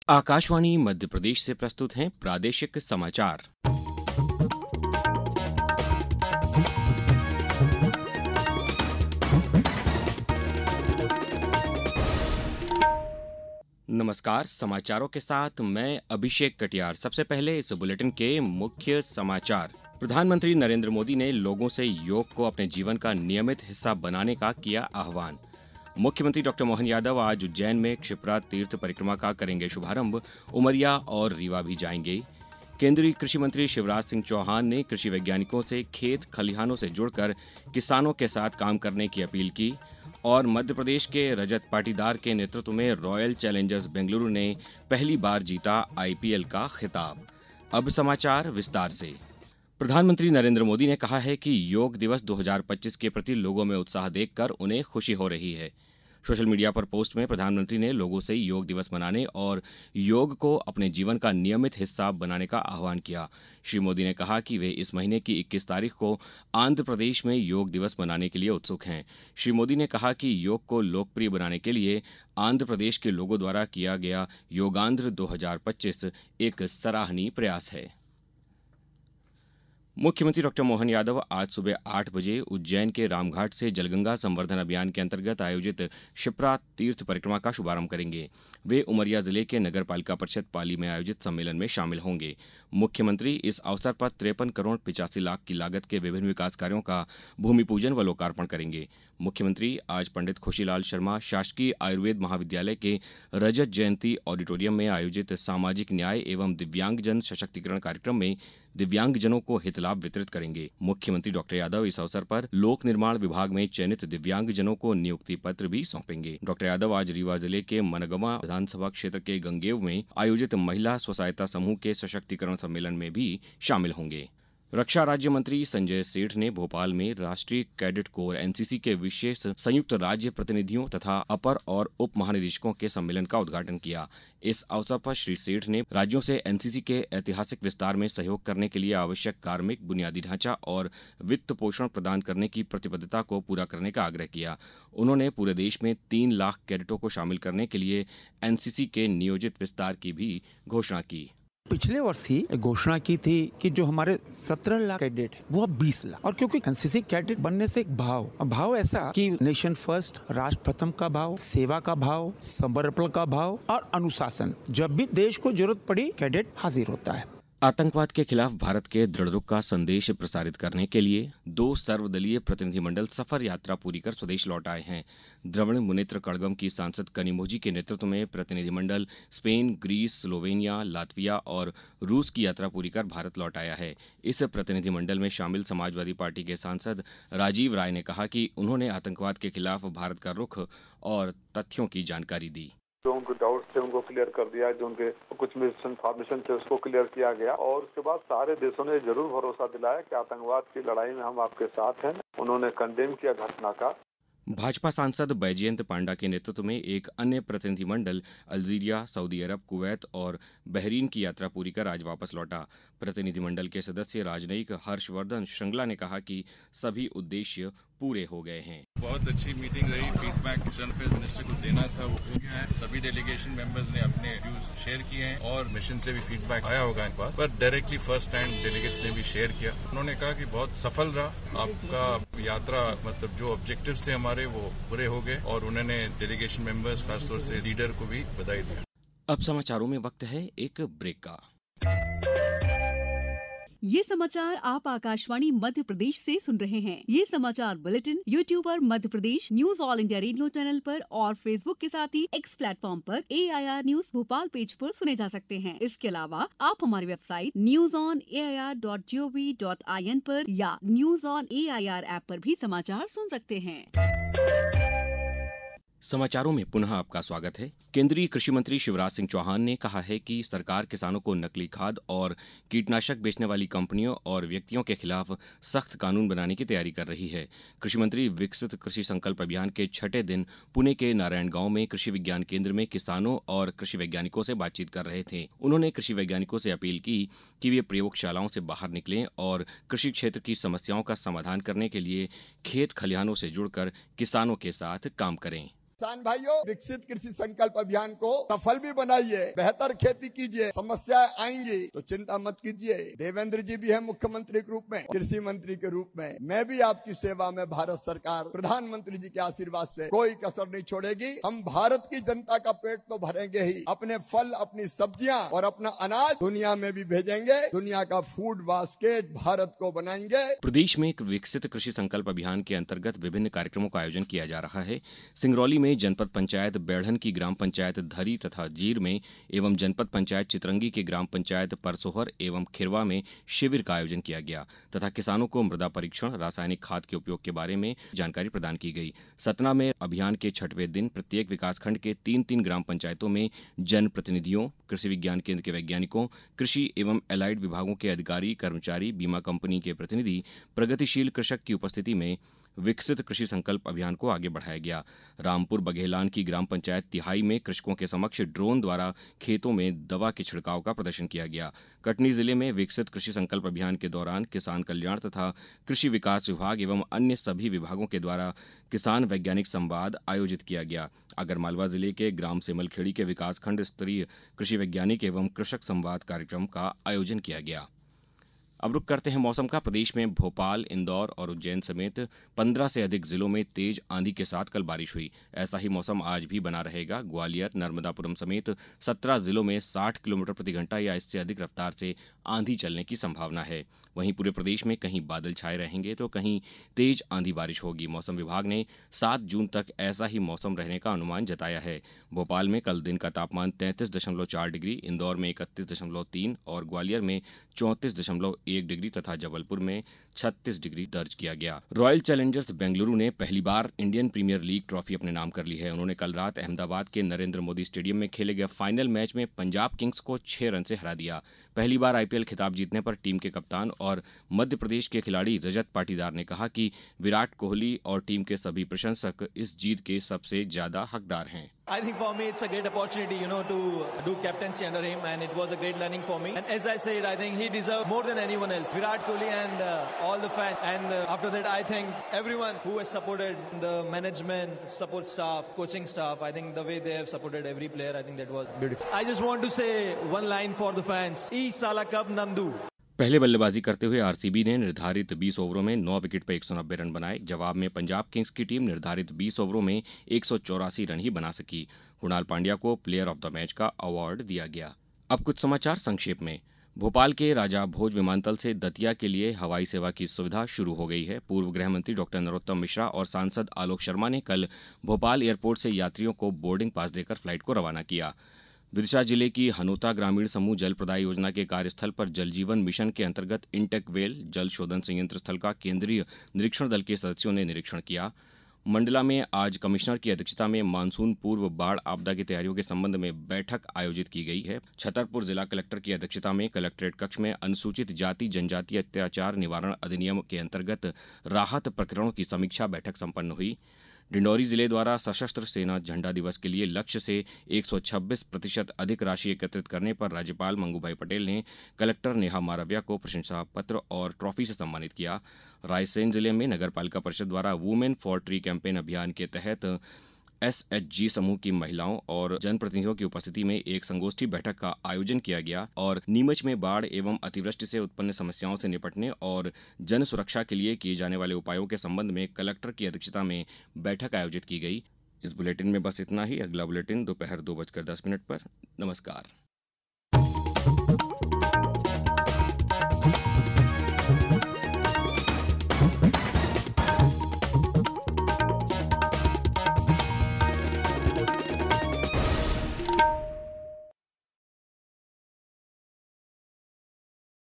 आकाशवाणी मध्य प्रदेश से प्रस्तुत हैं प्रादेशिक समाचार। नमस्कार, समाचारों के साथ मैं अभिषेक कटियार। सबसे पहले इस बुलेटिन के मुख्य समाचार। प्रधानमंत्री नरेंद्र मोदी ने लोगों से योग को अपने जीवन का नियमित हिस्सा बनाने का किया आह्वान। मुख्यमंत्री डॉक्टर मोहन यादव आज उज्जैन में क्षिप्रा तीर्थ परिक्रमा का करेंगे शुभारंभ। उमरिया और रीवा भी जाएंगे। केंद्रीय कृषि मंत्री शिवराज सिंह चौहान ने कृषि वैज्ञानिकों से खेत खलिहानों से जुड़कर किसानों के साथ काम करने की अपील की। और मध्य प्रदेश के रजत पाटीदार के नेतृत्व में रॉयल चैलेंजर्स बेंगलुरु ने पहली बार जीता आईपीएल का खिताब। अब समाचार विस्तार से। प्रधानमंत्री नरेंद्र मोदी ने कहा है कि योग दिवस 2025 के प्रति लोगों में उत्साह देखकर उन्हें खुशी हो रही है। सोशल मीडिया पर पोस्ट में प्रधानमंत्री ने लोगों से योग दिवस मनाने और योग को अपने जीवन का नियमित हिस्सा बनाने का आह्वान किया। श्री मोदी ने कहा कि वे इस महीने की 21 तारीख को आंध्र प्रदेश में योग दिवस मनाने के लिए उत्सुक हैं। श्री मोदी ने कहा कि योग को लोकप्रिय बनाने के लिए आंध्र प्रदेश के लोगों द्वारा किया गया योगांध्र 2025 एक सराहनीय प्रयास है। मुख्यमंत्री डॉक्टर मोहन यादव आज सुबह 8 बजे उज्जैन के रामघाट से जलगंगा संवर्धन अभियान के अंतर्गत आयोजित क्षिप्रा तीर्थ परिक्रमा का शुभारंभ करेंगे। वे उमरिया जिले के नगर पालिका परिषद पाली में आयोजित सम्मेलन में शामिल होंगे। मुख्यमंत्री इस अवसर पर 53 करोड़ 85 लाख की लागत के विभिन्न विकास कार्यों का भूमि पूजन व लोकार्पण करेंगे। मुख्यमंत्री आज पंडित खुशीलाल शर्मा शासकीय आयुर्वेद महाविद्यालय के रजत जयंती ऑडिटोरियम में आयोजित सामाजिक न्याय एवं दिव्यांगजन सशक्तिकरण कार्यक्रम में दिव्यांगजनों को हित लाभ वितरित करेंगे। मुख्यमंत्री डॉक्टर यादव इस अवसर पर लोक निर्माण विभाग में चयनित दिव्यांगजनों को नियुक्ति पत्र भी सौंपेंगे। डॉक्टर यादव आज रीवा जिले के मनगवा विधानसभा क्षेत्र के गंगेव में आयोजित महिला स्व सहायता समूह के सशक्तिकरण सम्मेलन में भी शामिल होंगे। रक्षा राज्य मंत्री संजय सेठ ने भोपाल में राष्ट्रीय कैडेट कोर एनसीसी के विशेष संयुक्त राज्य प्रतिनिधियों तथा अपर और उप महानिदेशकों के सम्मेलन का उद्घाटन किया। इस अवसर पर श्री सेठ ने राज्यों से एनसीसी के ऐतिहासिक विस्तार में सहयोग करने के लिए आवश्यक कार्मिक बुनियादी ढांचा और वित्त पोषण प्रदान करने की प्रतिबद्धता को पूरा करने का आग्रह किया। उन्होंने पूरे देश में 3 लाख कैडेटों को शामिल करने के लिए एनसीसी के नियोजित विस्तार की भी घोषणा की। पिछले वर्ष ही घोषणा की थी कि जो हमारे 17 लाख कैडेट है वो अब 20 लाख, और क्योंकि एनसीसी कैडेट बनने से एक भाव ऐसा कि नेशन फर्स्ट, राष्ट्र प्रथम का भाव, सेवा का भाव, समर्पण का भाव और अनुशासन, जब भी देश को जरूरत पड़ी कैडेट हाजिर होता है। आतंकवाद के खिलाफ भारत के दृढ़ रुख का संदेश प्रसारित करने के लिए 2 सर्वदलीय प्रतिनिधिमंडल सफर यात्रा पूरी कर स्वदेश लौट आए हैं। द्रविड़ मुनेत्र कड़गम की सांसद कनिमोझी के नेतृत्व में प्रतिनिधिमंडल स्पेन, ग्रीस, स्लोवेनिया, लातविया और रूस की यात्रा पूरी कर भारत लौट आया है। इस प्रतिनिधिमंडल में शामिल समाजवादी पार्टी के सांसद राजीव राय ने कहा कि उन्होंने आतंकवाद के खिलाफ भारत का रुख और तथ्यों की जानकारी दी। जो उनके डाउट्स थे उनको क्लियर कर दिया, जो उनके कुछ मिस इन्फॉर्मेशन थे उसको क्लियर किया गया, और उसके बाद सारे देशों ने जरूर भरोसा दिलाया कि आतंकवाद की लड़ाई में हम आपके साथ हैं। उन्होंने कंडेम किया घटना का। भाजपा सांसद बैजयंत पांडा के नेतृत्व में एक अन्य प्रतिनिधिमंडल अल्जीरिया, सऊदी अरब, कुवैत और बहरीन की यात्रा पूरी कर आज वापस लौटा। प्रतिनिधिमंडल के सदस्य राजनयिक हर्षवर्धन श्रृंगला ने कहा कि सभी उद्देश्य पूरे हो गए हैं। बहुत अच्छी मीटिंग रही। फीडबैक एक्सटर्नल अफेयर्स मिनिस्टर को देना था, वो हो गया है। सभी डेलीगेशन मेंबर्स ने अपने व्यूज शेयर किए हैं और मिशन से भी फीडबैक आया होगा इनके पास, पर डायरेक्टली फर्स्ट टाइम डेलीगेट्स ने भी शेयर किया। उन्होंने कहा कि बहुत सफल रहा आपका यात्रा, मतलब जो ऑब्जेक्टिव्स थे हमारे वो पूरे हो गए, और उन्होंने डेलीगेशन मेंबर्स खासतौर से लीडर को भी बधाई दी। अब समाचारों में वक्त है एक ब्रेक का। ये समाचार आप आकाशवाणी मध्य प्रदेश से सुन रहे हैं। ये समाचार बुलेटिन YouTube पर Madhya Pradesh news all India radio channel पर और फेसबुक के साथ ही X प्लेटफॉर्म पर AIR न्यूज भोपाल पेज पर सुने जा सकते हैं। इसके अलावा आप हमारी वेबसाइट newsonair.gov.in पर या न्यूज ऑन AIR ऐप पर भी समाचार सुन सकते हैं। समाचारों में पुनः आपका स्वागत है। केंद्रीय कृषि मंत्री शिवराज सिंह चौहान ने कहा है कि सरकार किसानों को नकली खाद और कीटनाशक बेचने वाली कंपनियों और व्यक्तियों के खिलाफ सख्त कानून बनाने की तैयारी कर रही है। कृषि मंत्री विकसित कृषि संकल्प अभियान के 6ठे दिन पुणे के नारायण गांव में कृषि विज्ञान केंद्र में किसानों और कृषि वैज्ञानिकों से बातचीत कर रहे थे। उन्होंने कृषि वैज्ञानिकों से अपील की कि वे प्रयोगशालाओं से बाहर निकलें और कृषि क्षेत्र की समस्याओं का समाधान करने के लिए खेत खलिहानों से जुड़कर किसानों के साथ काम करें। किसान भाइयों, विकसित कृषि संकल्प अभियान को सफल भी बनाइए, बेहतर खेती कीजिए। समस्याएं आएंगी तो चिंता मत कीजिए। देवेंद्र जी भी है मुख्यमंत्री के रूप में, कृषि मंत्री के रूप में। मैं भी आपकी सेवा में, भारत सरकार प्रधानमंत्री जी के आशीर्वाद से कोई कसर नहीं छोड़ेगी। हम भारत की जनता का पेट तो भरेंगे ही, अपने फल, अपनी सब्जियां और अपना अनाज दुनिया में भी भेजेंगे। दुनिया का फूड बास्केट भारत को बनाएंगे। प्रदेश में एक विकसित कृषि संकल्प अभियान के अंतर्गत विभिन्न कार्यक्रमों का आयोजन किया जा रहा है। सिंगरौली में जनपद पंचायत बेढ़न की ग्राम पंचायत धरी तथा जीर में एवं जनपद पंचायत चितरंगी की ग्राम पंचायत परसोहर एवं खिरवा में शिविर का आयोजन किया गया तथा किसानों को मृदा परीक्षण, रासायनिक खाद के उपयोग के बारे में जानकारी प्रदान की गई। सतना में अभियान के 6वें दिन प्रत्येक विकासखंड के 3-3 ग्राम पंचायतों में जनप्रतिनिधियों, कृषि विज्ञान केंद्र के वैज्ञानिकों, कृषि एवं एलाइड विभागों के अधिकारी, कर्मचारी, बीमा कंपनी के प्रतिनिधि, प्रगतिशील कृषक की उपस्थिति में विकसित कृषि संकल्प अभियान को आगे बढ़ाया गया। रामपुर बघेलान की ग्राम पंचायत तिहाई में कृषकों के समक्ष ड्रोन द्वारा खेतों में दवा के छिड़काव का प्रदर्शन किया गया। कटनी जिले में विकसित कृषि संकल्प अभियान के दौरान किसान कल्याण तथा कृषि विकास विभाग एवं अन्य सभी विभागों के द्वारा किसान वैज्ञानिक संवाद आयोजित किया गया। आगरमालवा जिले के ग्राम सेमलखेड़ी के विकासखंड स्तरीय कृषि वैज्ञानिक एवं कृषक संवाद कार्यक्रम का आयोजन किया गया। अब रुक करते हैं मौसम का। प्रदेश में भोपाल, इंदौर और उज्जैन समेत 15 से अधिक जिलों में तेज आंधी के साथ कल बारिश हुई। ऐसा ही मौसम आज भी बना रहेगा। ग्वालियर, नर्मदापुरम समेत 17 जिलों में 60 किलोमीटर प्रति घंटा या इससे अधिक रफ्तार से आंधी चलने की संभावना है। वहीं पूरे प्रदेश में कहीं बादल छाए रहेंगे तो कहीं तेज आंधी बारिश होगी। मौसम विभाग ने 7 जून तक ऐसा ही मौसम रहने का अनुमान जताया है। भोपाल में कल दिन का तापमान 33.4 डिग्री, इंदौर में 31.3 और ग्वालियर में 34.1 डिग्री तथा जबलपुर में 36 डिग्री दर्ज किया गया। रॉयल चैलेंजर्स बेंगलुरु ने पहली बार इंडियन प्रीमियर लीग ट्रॉफी अपने नाम कर ली है। उन्होंने कल रात अहमदाबाद के नरेंद्र मोदी स्टेडियम में खेले गए फाइनल मैच में पंजाब किंग्स को 6 रन से हरा दिया। पहली बार आईपीएल खिताब जीतने पर टीम के कप्तान और मध्य प्रदेश के खिलाड़ी रजत पाटीदार ने कहा कि विराट कोहली और टीम के सभी प्रशंसक इस जीत के सबसे ज्यादा हकदार हैं। I think for me it's a great opportunity, to do captaincy under him, and it was a great learning for me. And as I said, I think he deserved more than anyone else. Virat Kohli and all the fans. And after that, I think everyone who has supported the management, support staff, coaching staff, I think the way they have supported every player, I think that was beautiful. I just want to say one line for the fans. E Sala Cup Nandu. पहले बल्लेबाजी करते हुए RCB ने निर्धारित 20 ओवरों में 9 wicket पर 190 run बनाए। जवाब में पंजाब किंग्स की टीम निर्धारित 20 ओवरों में 184 रन ही बना सकी। कुणाल पांड्या को प्लेयर ऑफ द मैच का अवार्ड दिया गया। अब कुछ समाचार संक्षेप में। भोपाल के राजा भोज विमानतल से दतिया के लिए हवाई सेवा की सुविधा शुरू हो गई है। पूर्व गृह मंत्री डॉक्टर नरोत्तम मिश्रा और सांसद आलोक शर्मा ने कल भोपाल एयरपोर्ट से यात्रियों को बोर्डिंग पास देकर फ्लाइट को रवाना किया। विदिशा जिले की हनोता ग्रामीण समूह जल प्रदाय योजना के कार्यस्थल पर जल जीवन मिशन के अंतर्गत इंटेक वेल जल शोधन संयंत्र स्थल का केंद्रीय निरीक्षण दल के सदस्यों ने निरीक्षण किया। मंडला में आज कमिश्नर की अध्यक्षता में मानसून पूर्व बाढ़ आपदा की तैयारियों के संबंध में बैठक आयोजित की गई है। छतरपुर जिला कलेक्टर की अध्यक्षता में कलेक्ट्रेट कक्ष में अनुसूचित जाति जनजाति अत्याचार निवारण अधिनियम के अंतर्गत राहत प्रकरणों की समीक्षा बैठक संपन्न हुई। डिंडौरी जिले द्वारा सशस्त्र सेना झंडा दिवस के लिए लक्ष्य से 126% अधिक राशि एकत्रित करने पर राज्यपाल मंगूभाई पटेल ने कलेक्टर नेहा मारव्या को प्रशंसा पत्र और ट्रॉफी से सम्मानित किया। रायसेन जिले में नगरपालिका परिषद द्वारा वुमेन फॉर ट्री कैंपेन अभियान के तहत एसएचजी समूह की महिलाओं और जनप्रतिनिधियों की उपस्थिति में एक संगोष्ठी बैठक का आयोजन किया गया और नीमच में बाढ़ एवं अतिवृष्टि से उत्पन्न समस्याओं से निपटने और जन सुरक्षा के लिए किए जाने वाले उपायों के संबंध में कलेक्टर की अध्यक्षता में बैठक आयोजित की गई। इस बुलेटिन में बस इतना ही। अगला बुलेटिन दोपहर 2:10 पर। नमस्कार।